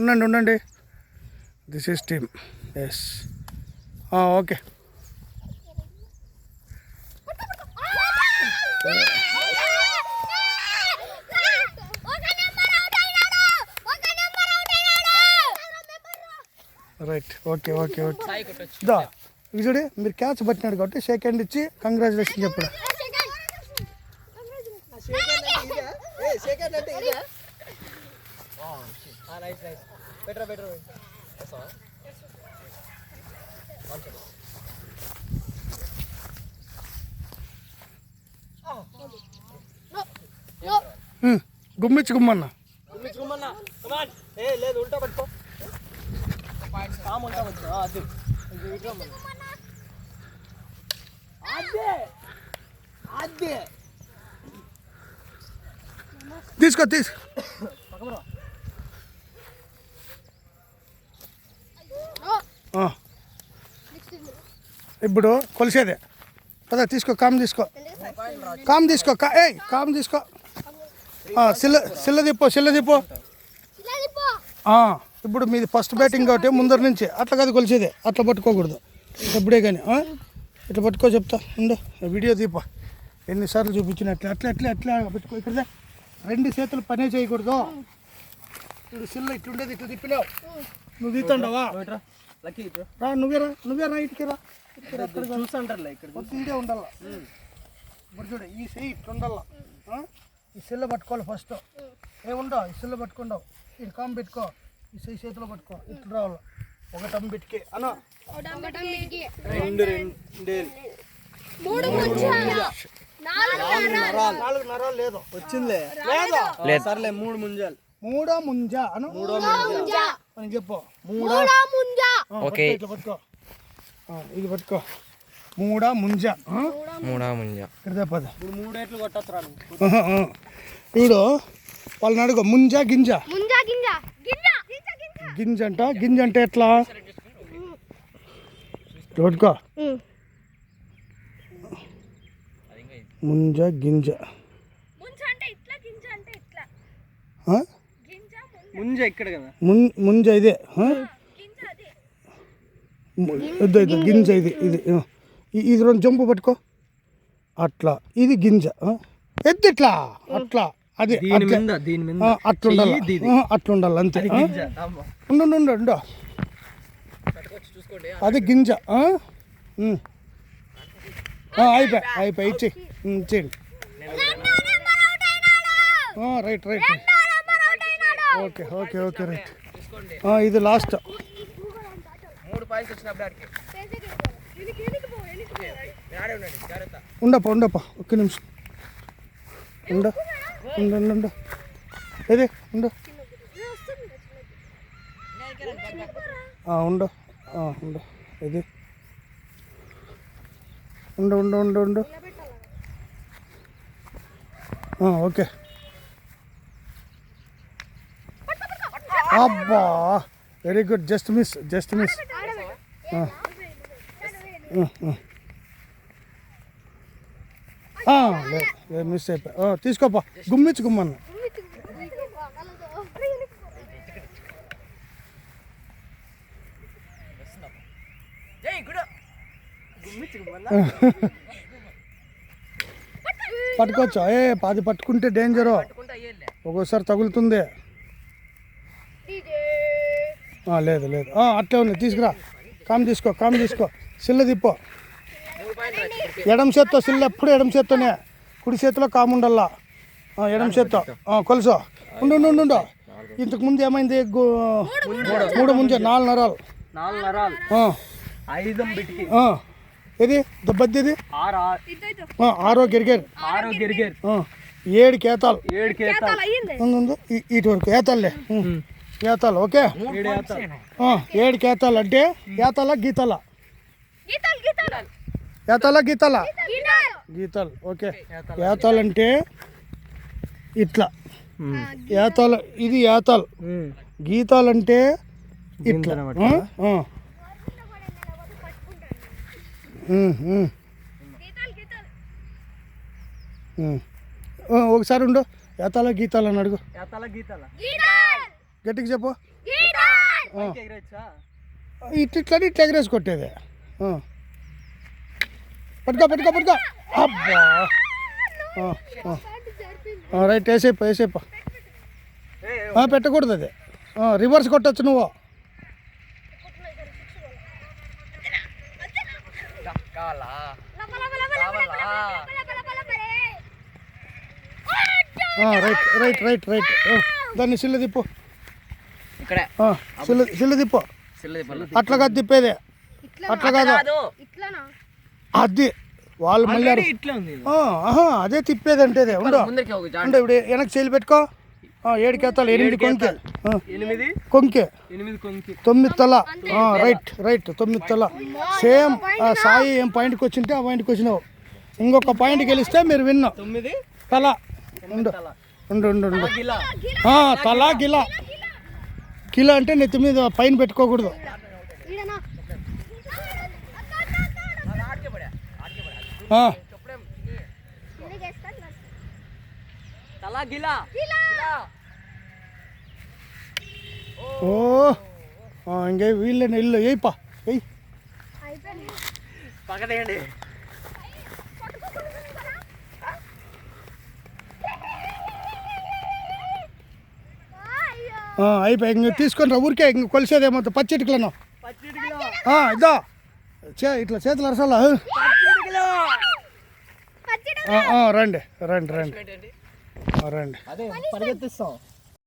ఉండండి. This is team. Yes, okay. Right, okay. దా ఇది చూడి, మీరు క్యాచ్ పట్టినాడు కాబట్టి షేక్ హ్యాండ్ ఇచ్చి కంగ్రాచులేషన్ చెప్పాడు. గుమ్మన్న లేదు, ఉల్టా పట్టుకో. తీసుకో. ఇప్పుడు కొలిసేదే కదా, తీసుకో. కామ్ తీసుకో. సిల్ల తిప్పు. ఇప్పుడు మీది ఫస్ట్ బ్యాటింగ్ కాబట్టి ముందర నుంచి అట్లా కాదు కొలిసేదే, అట్లా పట్టుకోకూడదు ఎప్పుడే కానీ. ఇట్లా పట్టుకో చెప్తా ఉండు, వీడియో దీప ఎన్నిసార్లు చూపించినట్లు అట్లా పెట్టుకో. ఇక్కడ 2 చేతులు పనే చేయకూడదు. ఇప్పుడు సిల్ల ఇట్లుండేది, ఇట్లా తిప్పినావు, నువ్వు తీస్తుండవా? నువ్వేరా ఇటుకి రా. చూస్తుంటారు ఇక్కడ ఇంతే ఉండాల. ఇప్పుడు చూడు, ఈ చెయ్యి ఇట్లుండాల. ఈ సిల్ల పట్టుకోవాలి ఫస్ట్. ఏముండవు, ఈ సిల్ల పట్టుకుంటావు, ఇటు కామ్ పెట్టుకో, ఈ చెయ్యి చేతిలో పట్టుకో, ఇట్లు రావాలి. ఒకటి అంబిటికి అన్న, 4 నరాలు లేదు వచ్చిందిలే. సర్లే, 3 ముంజాలు. 3 ముంజ అను, అని చెప్పు. 3 ముంజ. ఓకే, ఇట్లా పట్టుకో. ఇది పట్టుకో, 3 ముంజ. ఇక్కడ పద. ఇప్పుడు 3 ఏట్లు కొట్టొచ్చురా. ఇప్పుడు వాళ్ళని అడుగు, ముంజ గింజ అంట. గింజ అంటే ఎట్లా పట్టుకో. ముంజ గింజ ముంజ ఇక్కడ కదా, ముంజ ఇదే. గింజ ఇది 2 జంపు పట్టుకో. అట్లా ఇది గింజ. ఎద్దు ఇట్లా అట్లా, అది అట్లుండాలి అంతే. ఉండు, అది గింజ. అయిపోయి ఇచ్చేయండి. రైట్. Okay right. ఇది లాస్ట్. 3 పాయింట్స్ వచ్చినప్పుడు ఉండప్ప ఒక్క నిమిషం. ఉండు. ఏది ఉండు. ఉండు. ఇది ఉండు. ఓకే. అబ్బా, వెరీ గుడ్. Just miss. లేదు, మిస్ అయిపోయా. తీసుకోపా, గుమ్మన్న. పట్టుకోవచ్చు. అది పట్టుకుంటే డేంజరు, ఒక్కోసారి తగులుతుంది. లేదు అట్లే ఉన్నాయి. తీసుకురా, కామ్ తీసుకో. సిల్ల తిప్పో. ఎడమ చేత్తో సిల్ల, ఎప్పుడు ఎడమ చేత్తోనే. కుడి చేతిలో కాము ఉండాలా. ఎడమ చేత్తో కొలుసు. ఉండు. ఇంతకు ముందు ఏమైంది? 3 ముంజ, 4 నరాలు. 5 ఇది దెబ్బది. 6 గిరిగేరు. 7 కేతాలు. ఇటు వరకు ఏతాలే. ఏతాలు. ఓకే, 7 కేతాలు. అంటే ఏతాల గీతాల? గీతాలు. ఓకే, ఏతాలు అంటే ఇట్లా. ఏతాలు, ఇది ఏతాలు. గీతాలు అంటే ఇట్లా. ఒకసారి ఉండు. ఏతాల గీతాలు అని అడుగు. గట్టిగా చెప్పు. పైకి ఎగిరేచ్చా? ఇట్లని ఇట్లా ఎగరేసి కొట్టేది. పట్టుకో పట్టుకో పట్టుకో. అబ్బా రైట్, వేసేపా వేసేపా. పెట్టకూడదు అది, రివర్స్ కొట్టచ్చు నువ్వు. కావాలా? Right right right right. దాన్ని సిల్లు తిప్పు, ఇక్కడే సిల్లు తిప్పు. అట్లా కాదు తిప్పేది, అట్లా కాదు అది. వాళ్ళు మళ్ళీ ఇట్లా ఉంది. అదే తిప్పేది అంటే ఉండు ఉండు. ఇప్పుడు వెనక్కి చేయి పెట్టుకో. 7 కేతాలు, 8 కొంకి. 8 కొంకి 8 కొంకి 9 తల. రైట్ రైట్, 9 తల. సేమ్ సాయి ఏం పాయింట్కి వచ్చింటే ఆ పాయింట్కి వచ్చినావు. ఇంకొక పాయింట్ గెలిస్తే మీరు విన్నా. 9 తల. ఉండు ఉండు ఉండు ఉండు. తల గిల. కిల అంటే నెత్తి మీద పైన పెట్టుకోకూడదు. ఇంకే వీళ్ళని ఇల్లు వేయిపా వెయ్యి. పక్కదేయండి. అయిపోయి ఇంక తీసుకొని రా ఊరికే. ఇంక కొలిసేదేమో పచ్చిటికలను. ఇద్దా ఇట్లా చేతులు అరసాలా. రండి రండి రండి రండి. అదే పరిగెత్తిస్తాం.